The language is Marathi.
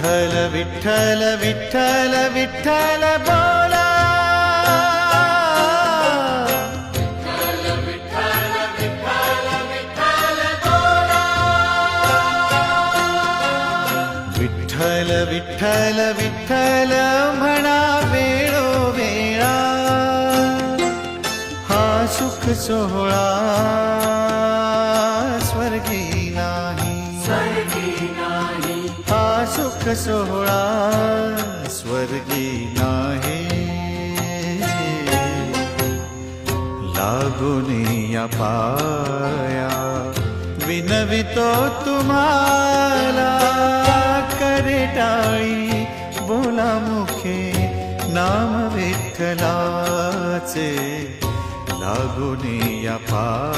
विठ्ठल विठ्ठल विठ्ठल विठ्ठल बोला. विठ्ठल विठ्ठल विठ्ठल म्हणा वेळोवेळा, हा सुख सोहळा स्वर्गी नाही. हा सुख सोहळा स्वर्गी नाही. लागून या पाया विनवितो तुम्हाला, करे टाळी बोला मुखे नाम विठ्ठलाचे. लागून या पाया